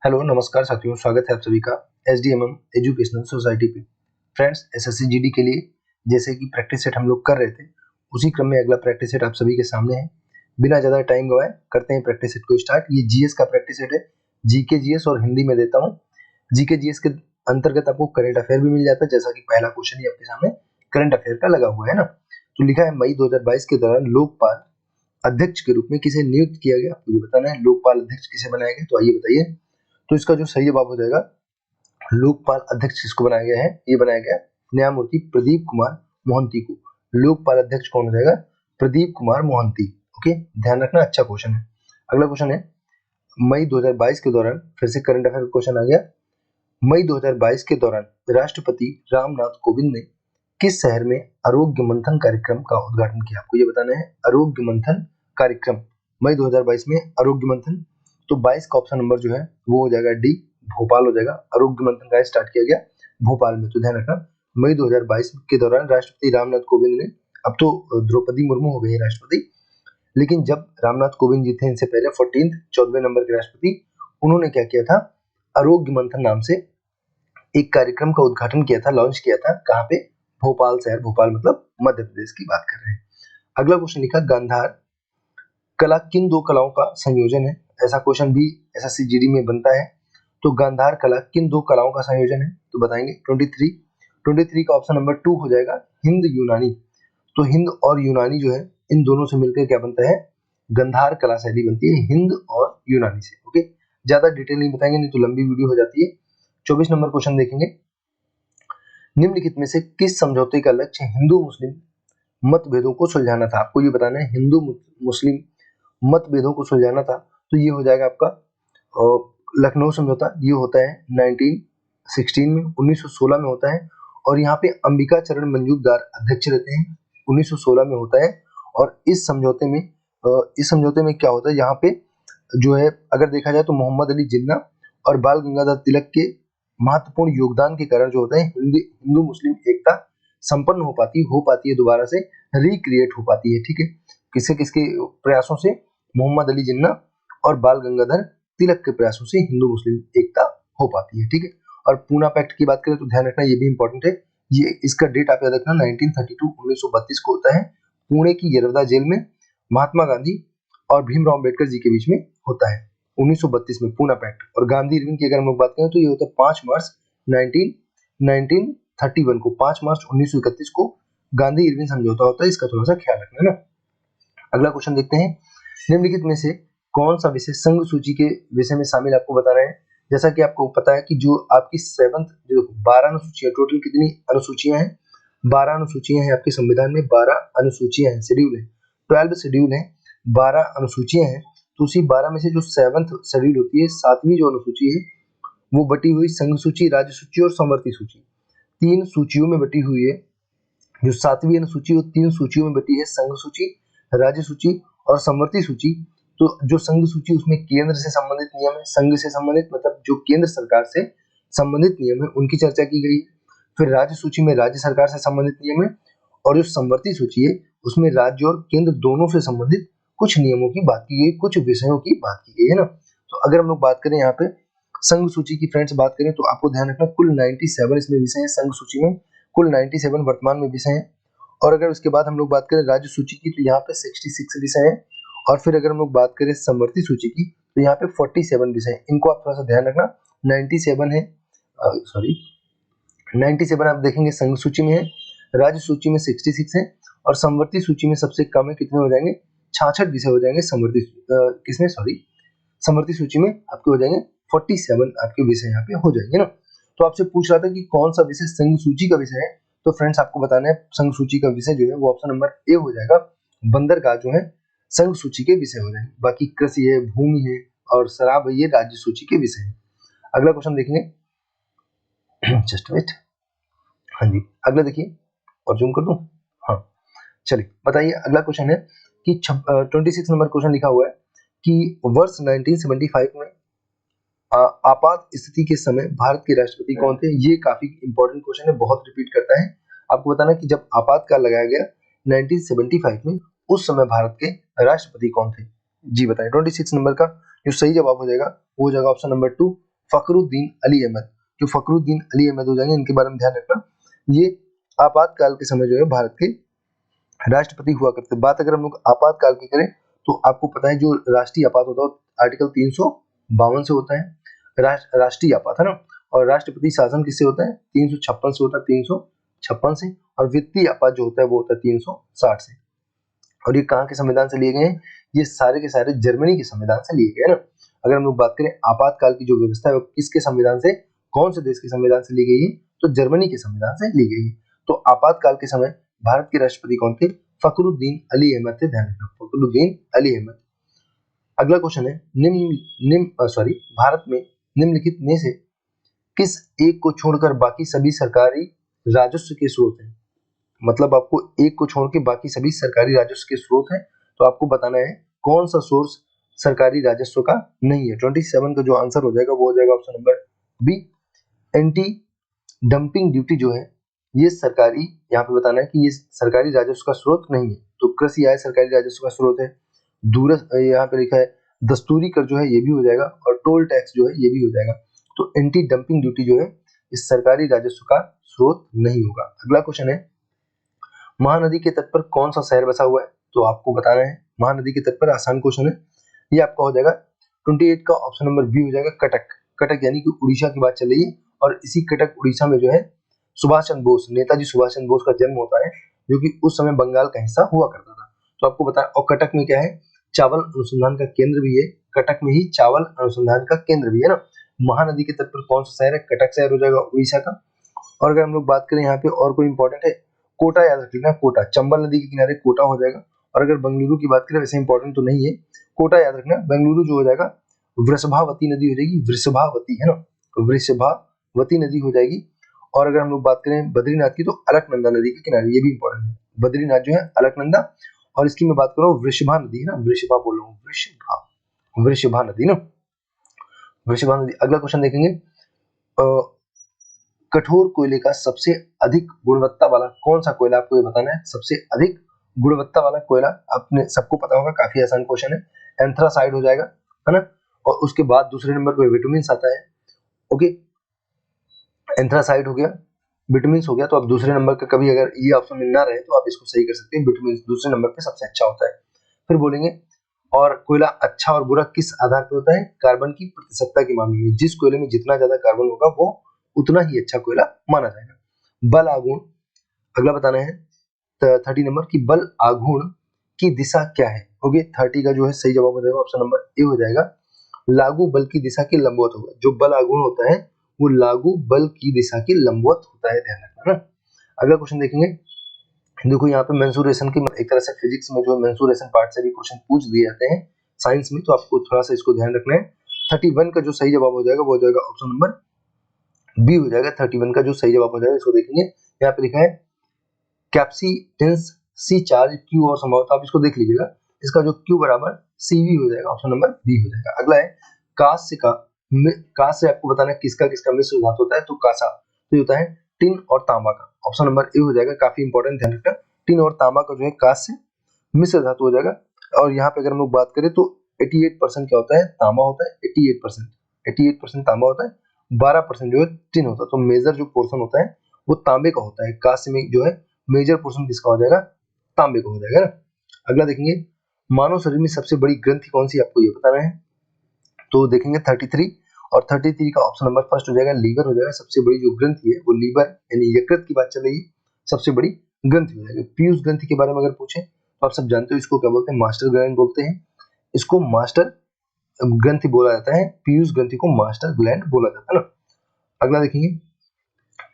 Hello नमस्कार साथियों, स्वागत है आप सभी का एसडीएमएम एजुकेशनल सोसाइटी पे। फ्रेंड्स, एसएससी जीडी के लिए जैसे कि प्रैक्टिस सेट हम लोग कर रहे थे, उसी क्रम में अगला प्रैक्टिस सेट आप सभी के सामने है। बिना ज़्यादा टाइम गवाए करते हैं प्रैक्टिस सेट को स्टार्ट। ये जीएस का प्रैक्टिस सेट है, जीके जीएस और हिंदी में देता हूँ। जीके जीएस के अंतर्गत आपको करंट अफेयर भी मिल जाता है, जैसा कि पहला क्वेश्चन ही आपके सामने करंट अफेयर का लगा हुआ है ना। तो लिखा है मई 2022 के दौरान लोकपाल अध्यक्ष के रूप में किसे नियुक्त किया गया। आपको ये बताना है लोकपाल अध्यक्ष किसे बनाया गया। तो आइए बताइए। तो इसका जो सही जवाब हो जाएगा, लोकपाल अध्यक्ष किसको बनाया गया है, ये बनाया गया न्यायमूर्ति प्रदीप कुमार मोहंती को। लोकपाल अध्यक्ष कौन हो जाएगा? प्रदीप कुमार मोहंती। ओके, ध्यान रखना, अच्छा क्वेश्चन है। अगला क्वेश्चन है मई 2022 के दौरान, फिर से करंट अफेयर क्वेश्चन आ गया। मई 2022 के दौरान राष्ट्रपति रामनाथ कोविंद ने किस शहर में आरोग्य मंथन कार्यक्रम का उद्घाटन किया? आपको ये बताना है आरोग्य मंथन कार्यक्रम मई 2022 में आरोग्य मंथन। तो 22 का ऑप्शन नंबर जो है वो हो जाएगा डी, भोपाल हो जाएगा। आरोग्य मंथन का स्टार्ट किया गया भोपाल में। तो ध्यान रखना, मई 2022 के दौरान राष्ट्रपति रामनाथ कोविंद ने, अब तो द्रौपदी मुर्मू हो गई है राष्ट्रपति, लेकिन जब रामनाथ कोविंद जी थे इनसे पहले 14वें नंबर के राष्ट्रपति, उन्होंने क्या किया था, आरोग्य मंथन नाम से एक कार्यक्रम का उद्घाटन किया था, लॉन्च किया था। कहाँ पे? भोपाल शहर। भोपाल मतलब मध्य प्रदेश की बात कर रहे हैं। अगला क्वेश्चन लिखा, गांधार कला किन दो कलाओं का संयोजन है? ऐसा क्वेश्चन भी एसएससी जीडी में बनता है। तो गांधार कला किन दो कलाओं का संयोजन है? तो बताएंगे 23 का ऑप्शन नंबर 2 हो जाएगा हिंद यूनानी। तो हिंद और यूनानी जो है, इन दोनों से मिलकर क्या बनता है? गंधार कला शैली बनती है, हिंद और यूनानी से। ओके, ज्यादा डिटेल नहीं बताएंगे, नहीं तो लंबी वीडियो हो जाती है। 24 नंबर क्वेश्चन देखेंगे, निम्नलिखित में से किस समझौते का लक्ष्य हिंदू मुस्लिम मतभेदों को सुलझाना था? आपको ये बताना है हिंदू मुस्लिम मतभेदों को सुलझाना था। तो ये हो जाएगा आपका लखनऊ समझौता। ये होता है 1916 में, 1916 में होता है। और यहाँ पे अंबिका चरण मंजूरदार अध्यक्ष रहते हैं, 1916 में होता है। और इस समझौते में क्या होता है, यहाँ पे जो है अगर देखा जाए तो मोहम्मद अली जिन्ना और बाल गंगाधर तिलक के महत्वपूर्ण योगदान के कारण जो होता है हिंदू मुस्लिम एकता संपन्न हो पाती है, दोबारा से रिक्रिएट हो पाती है। ठीक है, किसके किसके प्रयासों से? मोहम्मद अली जिन्ना और बाल गंगाधर तिलक के प्रयासों से हिंदू मुस्लिम एकता हो पाती है। ठीक है, और पूना पैक्ट की बात करें तो ध्यान रखना, ये भी इंपॉर्टेंट है। ये इसका डेट आप याद रखना, 1932 को होता है। पुणे की यरवदा जेल में महात्मा गांधी और भीमराव अम्बेडकर जी के बीच में होता है 1932 में पूना पैक्ट। और गांधी इरविन की अगर हम लोग बात करें तो ये होता है 5 मार्च 1931 को, 5 मार्च 1931 को गांधी इरविन समझौता होता है। इसका थोड़ा सा ख्याल रखना ना। अगला क्वेश्चन देखते हैं, निम्नलिखित में से कौन सा विषय संघ सूची के विषय में शामिल, आपको बता रहे हैं। जैसा कि आपको पता है कि जो आपकी 7th जो 12 अनुसूचियां, टोटल कितनी अनुसूचियां हैं? 12 अनुसूचियां हैं आपके संविधान में, 12 अनुसूचियां हैं, शेड्यूल है, 12 शेड्यूल है, 12 अनुसूचियां हैं। तो उसी 12 में से जो 7th शेड्यूल होती है, 7वीं जो अनुसूची है, वो बटी हुई संघ सूची, राज्य सूची और समवर्ती सूची, 3 सूचियों में बटी हुई है। जो 7वीं अनुसूची वो 3 सूचियों में बटी है, संघ सूची, राज्य सूची और समवर्ती सूची। तो जो संघ सूची उसमें केंद्र से संबंधित नियम है, संघ से संबंधित मतलब जो केंद्र सरकार से संबंधित नियम है उनकी चर्चा की गई है। फिर राज्य सूची में राज्य सरकार से संबंधित नियम है। और जो समवर्ती सूची है उसमें राज्य और केंद्र दोनों से संबंधित कुछ नियमों की बात की गई, कुछ विषयों की बात की गई है ना। तो अगर हम लोग बात करें यहाँ पे संघ सूची की, फ्रेंड्स बात करें तो आपको ध्यान रखना कुल 97 इसमें विषय है। संघ सूची में कुल 97 वर्तमान में विषय हैं। और अगर उसके बाद हम लोग बात करें राज्य सूची की तो यहाँ पे 66 विषय हैं। और फिर अगर हम लोग बात करें समवर्ती सूची की तो यहाँ पे 47 विषय हैं। इनको आप थोड़ा सा ध्यान रखना, 97 है, 97 आप देखेंगे संघ सूची में है, राज्य सूची में 66 है और समवर्ती सूची में सबसे कम है, कितने हो जाएंगे? 66 विषय हो जाएंगे समवर्ती सूची में आपके हो जाएंगे 47 आपके विषय यहाँ पे हो जाएंगे ना। तो आपसे पूछ रहा था कि कौन सा विषय संघ सूची का विषय है, तो फ्रेंड्स आपको बताना है संघ सूची का विषय जो है वो ऑप्शन नंबर ए हो जाएगा, बंदरगाह जो है संघ सूची के विषय हो जाएंगे। बाकी कृषि है, भूमि है और शराब है, ये राज्य सूची के विषय है। अगला क्वेश्चन देखेंगे, जस्ट वेट, हाँ जी अगला देखिए और जूम कर दूं, हाँ चलिए बताइए। अगला क्वेश्चन है कि 26 नंबर क्वेश्चन लिखा हुआ है कि वर्ष 1975 में आपात स्थिति के समय भारत के राष्ट्रपति कौन थे? ये काफी इंपॉर्टेंट क्वेश्चन है, बहुत रिपीट करता है। आपको बताना कि जब आपातकाल लगाया गया 1975 में, उस समय भारत के राष्ट्रपति कौन थे? जी बताएं। 26 नंबर का जो सही जवाब हो जाएगा वो हो जाएगा ऑप्शन नंबर 2, फखरुद्दीन अली अहमद। जो फखरुद्दीन अली अहमद हो जाएंगे, इनके बारे में ध्यान रखना। ये आपातकाल के समय जो है भारत के राष्ट्रपति हुआ करते। बात अगर हम लोग आपातकाल की करें तो आपको पता है जो राष्ट्रीय आपात होता है आर्टिकल 352 से होता है, राष्ट्रीय आपात है ना। और राष्ट्रपति शासन किससे होता है? 356 से होता है, 356 से। और वित्तीय आपात जो होता है वो होता है 360 से। और ये कहाँ के संविधान से लिए गए हैं? ये सारे के सारे जर्मनी के संविधान से लिए गए ना। अगर हम लोग बात करें आपातकाल की जो व्यवस्था है वो किसके संविधान से, कौन से देश के संविधान से ली गई है? तो जर्मनी के संविधान से ली गई है। तो आपातकाल के समय भारत के राष्ट्रपति कौन थे? फखरुद्दीन अली अहमद थे, ध्यान रखना, फखरुद्दीन अली अहमद। अगला क्वेश्चन है भारत में निम्नलिखित में से किस एक को छोड़कर बाकी सभी सरकारी राजस्व के स्रोत हैं? मतलब आपको एक को छोड़ के बाकी सभी सरकारी राजस्व के स्रोत हैं, तो आपको बताना है कौन सा सोर्स सरकारी राजस्व का नहीं है। 27 का जो आंसर हो जाएगा वो हो जाएगा option number B, anti dumping duty जो है ये सरकारी, यहाँ पे बताना है कि ये सरकारी राजस्व का स्रोत नहीं है। तो कृषि आय सरकारी राजस्व का स्रोत है। दूरस्थ यहाँ पे लिखा है दस्तूरी कर जो है ये भी हो जाएगा, और टोल टैक्स जो है ये भी हो जाएगा। तो एंटी डंपिंग ड्यूटी जो है इस सरकारी राजस्व का स्रोत नहीं होगा। अगला क्वेश्चन है महानदी के तट पर कौन सा शहर बसा हुआ है? तो आपको बताना है महानदी के तट पर, आसान क्वेश्चन है ये। आपका हो जाएगा 28 का ऑप्शन नंबर बी हो जाएगा कटक। कटक यानी कि उड़ीसा की बात चल रही है, और इसी कटक उड़ीसा में जो है सुभाष चंद्र बोस, नेताजी सुभाष चंद्र बोस का जन्म होता है, जो कि उस समय बंगाल का हिस्सा हुआ करता था। तो आपको बताया, और कटक में क्या है? चावल अनुसंधान का केंद्र भी है। कटक में ही चावल अनुसंधान का केंद्र भी है ना। महानदी के तट पर कौन सा शहर है? कटक शहर हो जाएगा उड़ीसा का। और अगर हम लोग बात करें यहाँ पे और कोई इंपॉर्टेंट है, कोटा याद रख लेना, कोटा चंबल नदी के किनारे कोटा हो जाएगा। और अगर बेंगलुरु की बात करें, वैसे इंपॉर्टेंट तो नहीं है, कोटा याद रखना। बेंगलुरु जो हो जाएगा वृषभावती नदी हो जाएगी, वृषभावती है ना, वृषभावती नदी हो जाएगी। और अगर हम लोग बात करें बद्रीनाथ की, तो अलकनंदा नदी के किनारे, ये भी इंपॉर्टेंट है। बद्रीनाथ जो है अलकनंदा, और इसकी मैं बात करूँ वृषभा नदी है ना, वृषभा बोल रहा हूँ, वृषभा नदी ना, वृषभा नदी। अगला क्वेश्चन देखेंगे, कठोर कोयले का सबसे अधिक गुणवत्ता वाला कौन सा कोयला, आपको ये बताना है। सबसे अधिक गुणवत्ता वाला कोयला आपने सबको पता होगा, काफी आसान क्वेश्चन है, एंथ्रासाइड हो जाएगा, है ना। और उसके बाद दूसरे नंबर पे विटामिन आता है। ओके, एंथ्रासाइड हो गया, विटामिन हो गया। तो आप दूसरे नंबर का कभी अगर ये ऑप्शन में ना रहे तो आप इसको सही कर सकते हैं, विटामिन दूसरे नंबर पे सबसे अच्छा होता है। फिर बोलेंगे और कोयला अच्छा और बुरा किस आधार पे होता है? कार्बन की प्रतिशतता के मामले में। जिस कोयले में जितना ज्यादा कार्बन होगा वो उतना ही अच्छा कोयला माना जाएगा। बल आघूर्ण, अगला बताना है 30 नंबर की बल आघूर्ण की दिशा क्या है? ओके, 30 का जो है सही जवाब हो जाएगा ऑप्शन नंबर ए हो जाएगा, लागू बल की दिशा के लंबवत होगा। जो बल आघूर्ण होता है वो लागू बल की दिशा के लंबवत होता है, ध्यान रखना ना। अगला क्वेश्चन देखेंगे, देखो यहाँ पे मेंसुरेशन की एक तरह से फिजिक्स में जो मेंसुरेशन पार्ट से भी क्वेश्चन पूछ दिए जाते हैं साइंस में, तो आपको थोड़ा सा इसको ध्यान रखना है। 31 का जो सही जवाब हो जाएगा वो हो जाएगा ऑप्शन नंबर बी हो जाएगा। 31 का जो सही जवाब हो जाएगा, इसको देखेंगे, यहाँ पे लिखा है कैप्सिटेंस सी चार्ज क्यू और संभवतः, आप इसको देख लीजिएगा, इसका जो क्यू बराबर सीवी हो जाएगा, ऑप्शन नंबर बी हो जाएगा। अगला है कांस्य का, कांस्य आपको बताना है किसका किसका मिश्र धातु होता है, तो कांसा तो होता है टिन और तांबा का, ऑप्शन नंबर ए हो जाएगा। काफी इंपॉर्टेंट, ध्यान रखना, टिन और तांबा का जो है कांस्य मिश्र धातु हो जाएगा। और यहाँ पे अगर हम लोग बात करें तो 88% क्या होता है? तांबा होता है, 88% तांबा होता है, 12% जो है टिन होता है। तो मेजर जो पोर्शन होता है वो तांबे का होता है। कांस्य में जो है मेजर पोर्शन किसका हो जाएगा? तांबे का हो जाएगा ना। अगला देखेंगे, मानव शरीर में सबसे बड़ी ग्रंथि कौन सी, आपको ये बताना है। तो देखेंगे 33 और 33 का ऑप्शन नंबर फर्स्ट हो जाएगा, लीवर हो जाएगा। सबसे बड़ी जो ग्रंथि है वो लीवर यानी यकृत की बात चल रही है, सबसे बड़ी ग्रंथि हो जाएगी। पीयूष ग्रंथि के बारे में अगर पूछे तो आप सब जानते हो इसको क्या बोलते हैं? मास्टर ग्लैंड बोलते हैं, इसको मास्टर ग्रंथि बोला जाता है। पीयूष ग्रंथि को मास्टर ग्लैंड बोला जाता है ना। अगला देखेंगे,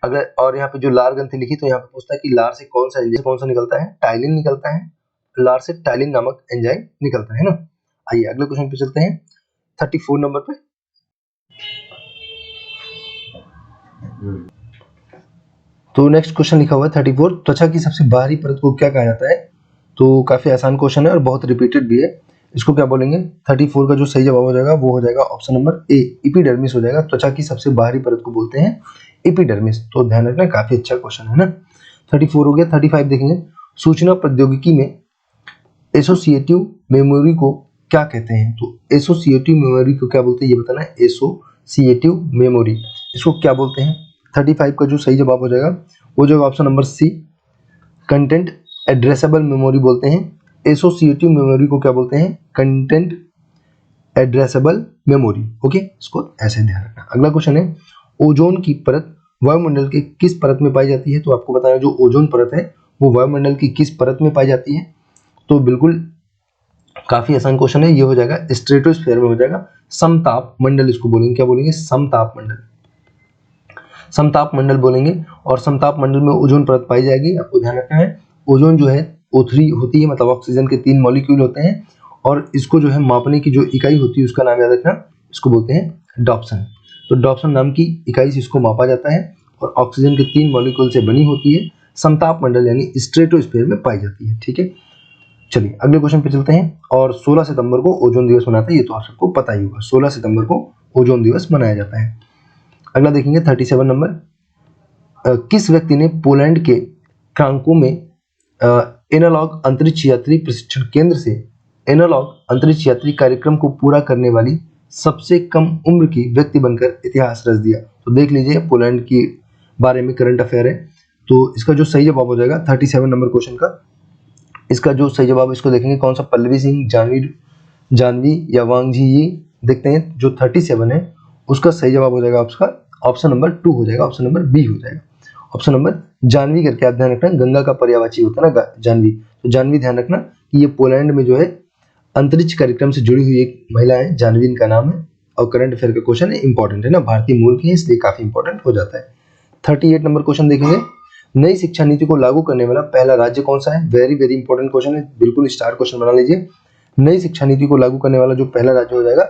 अगर और यहाँ पे जो लार ग्रंथि लिखी तो यहाँ पे पूछता है कि लार से कौन सा निकलता है? टाइलिन निकलता है, लार से टाइलिन नामक एंजाइम निकलता है ना। आइए अगले क्वेश्चन पे चलते हैं, 34 नंबर पे। तो नेक्स्ट क्वेश्चन लिखा हुआ है 34, त्वचा की सबसे बाहरी परत को क्या कहा जाता है? तो काफी आसान क्वेश्चन है और बहुत रिपीटेड भी है। इसको क्या बोलेंगे? 34 का जो सही जवाब हो जाएगा वो हो जाएगा ऑप्शन नंबर ए, एपिडर्मिस हो जाएगा। त्वचा की सबसे बाहरी परत को बोलते हैं एपिडर्मिस। तो ध्यान रखना, काफी अच्छा क्वेश्चन है ना। 34 हो गया। 35 देखेंगे, सूचना प्रौद्योगिकी में एसोसिएटिव मेमोरी को क्या कहते हैं? तो एसोसिएटिव मेमोरी को क्या बोलते हैं ये बताना है। एसोसिएटिव मेमोरी, इसको क्या बोलते हैं? 35 का जो सही जवाब हो जाएगा वो जो option number C, content addressable memory बोलते हैं। एसोसिएटिव मेमोरी को क्या बोलते हैं? Content addressable memory. ओके, इसको ऐसे ध्यान रखना। अगला क्वेश्चन है, ओजोन की परत वायुमंडल के किस परत में पाई जाती है? तो आपको बताना जो ओजोन परत है वो वायुमंडल की किस परत में पाई जाती है? तो बिल्कुल काफी आसान क्वेश्चन है, ये हो जाएगा स्ट्रेटोस्फीयर में हो जाएगा। समताप मंडल इसको बोलेंगे, क्या बोलेंगे? समताप मंडल, समताप मंडल बोलेंगे। और समताप मंडल में ओजोन परत पाई जाएगी। आपको ध्यान रखना है ओजोन जो है O3 होती है, मतलब ऑक्सीजन के 3 मॉलिक्यूल होते हैं, और इसको जो है मापने की जो इकाई होती है उसका नाम याद रखना, इसको बोलते हैं डॉप्सन। तो डॉप्सन नाम की इकाई से इसको मापा जाता है और ऑक्सीजन के 3 मॉलिक्यूल से बनी होती है। समताप मंडल यानी स्ट्रेटोस्फीयर में पाई जाती है। ठीक है, चलिए अगले क्वेश्चन पे चलते हैं। और 16 सितंबर को ओजोन दिवस मनाते हैं, ये तो आप सबको पता ही होगा, 16 सितंबर को ओजोन दिवस मनाया जाता है। अगला देखेंगे 37 नंबर, किस व्यक्ति ने पोलैंड के क्रांको में एनालॉग अंतरिक्ष यात्री प्रशिक्षण केंद्र से एनालॉग अंतरिक्ष यात्री कार्यक्रम को पूरा करने वाली सबसे कम उम्र की व्यक्ति बनकर इतिहास रच दिया? तो देख लीजिए, पोलैंड के बारे में करंट अफेयर है। तो इसका जो सही जवाब हो जाएगा 37 नंबर क्वेश्चन का, इसका जो सही जवाब इसको देखेंगे कौन सा, पल्लवी सिंह, जानवी या वांगजी ये देखते हैं। जो 37 है उसका सही जवाब हो जाएगा आपका ऑप्शन नंबर 2 हो जाएगा, ऑप्शन नंबर बी हो जाएगा। ऑप्शन नंबर जानवी करके आप ध्यान रखना, गंगा का पर्यायवाची होता है ना जानवी, तो जानवी ध्यान रखना कि ये पोलैंड में जो है अंतरिक्ष कार्यक्रम से जुड़ी हुई एक महिला है, जानवी इनका नाम है। और करंट अफेयर का क्वेश्चन है, इंपॉर्टेंट है ना, भारतीय मूल की है इसलिए काफी इंपॉर्टेंट हो जाता है। 38 नंबर क्वेश्चन देखेंगे, नई शिक्षा नीति को लागू करने वाला पहला राज्य कौन सा है? वेरी वेरी इंपॉर्टेंट क्वेश्चन है, बिल्कुल स्टार क्वेश्चन बना लीजिए। नई शिक्षा नीति को लागू करने वाला जो पहला राज्य हो जाएगा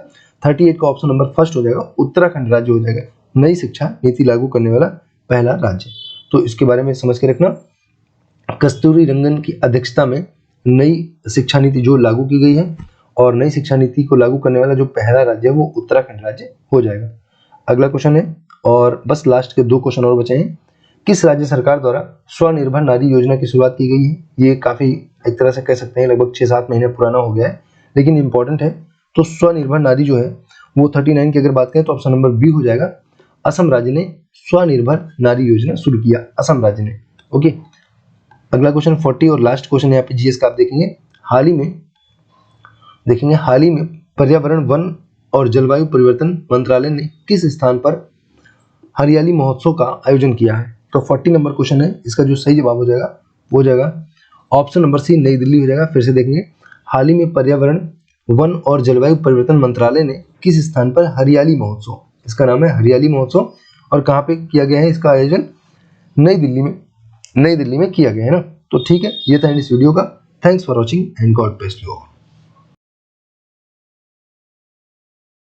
38 का ऑप्शन नंबर फर्स्ट हो जाएगा, उत्तराखंड राज्य हो जाएगा, नई शिक्षा नीति लागू करने वाला पहला राज्य। तो इसके बारे में समझ के रखना। कस्तूरी रंगन की अध्यक्षता में नई शिक्षा नीति जो लागू की गई है, और नई शिक्षा नीति को लागू करने वाला जो पहला राज्य है वो उत्तराखंड राज्य हो जाएगा। अगला क्वेश्चन है, और बस लास्ट के 2 क्वेश्चन और बचे हैं। किस राज्य सरकार द्वारा स्वनिर्भर नारी योजना की शुरुआत की गई है? ये काफी एक तरह से कह सकते हैं लगभग 6-7 महीने पुराना हो गया है, लेकिन इंपॉर्टेंट है। तो स्वनिर्भर नारी जो है वो 39 की अगर बात करें तो ऑप्शन नंबर बी हो जाएगा, असम राज्य ने स्वनिर्भर नारी योजना शुरू किया, असम राज्य ने। ओके, अगला क्वेश्चन 40 और लास्ट क्वेश्चन यहाँ पे जीएस का आप देखेंगे। हाल ही में पर्यावरण, वन और जलवायु परिवर्तन मंत्रालय ने किस स्थान पर हरियाली महोत्सव का आयोजन किया है? तो 40 नंबर क्वेश्चन है, इसका जो सही जवाब हो जाएगा वो हो जाएगा ऑप्शन नंबर सी, नई दिल्ली हो जाएगा। फिर से देखेंगे, हाल ही में पर्यावरण, वन और जलवायु परिवर्तन मंत्रालय ने किस स्थान पर हरियाली महोत्सव, इसका नाम है हरियाली महोत्सव, और कहाँ पे किया गया है इसका आयोजन? नई दिल्ली में किया गया है ना। तो ठीक है, ये था इस वीडियो का। Thanks for watching and God bless you all.